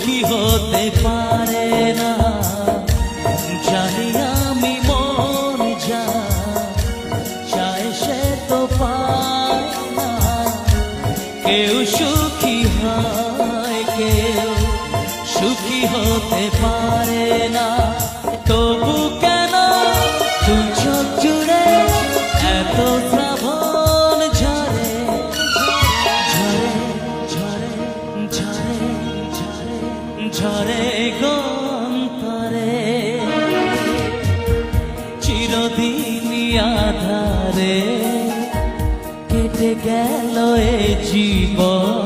সুখী হতে পারে না, জানি আমি মন যা চায় সে তো পায় না। কেউ সুখী হয়, কেউ সুখী হতে পারে না। তবু কেন দু চোখ জুড়ে এত শ্রাবণ ঝরে, ঝরে ঝরে ঝরে ঝরে ঝরে গো অন্তরে। চিরদিনই আধারে কেটে গেল এ জীবন,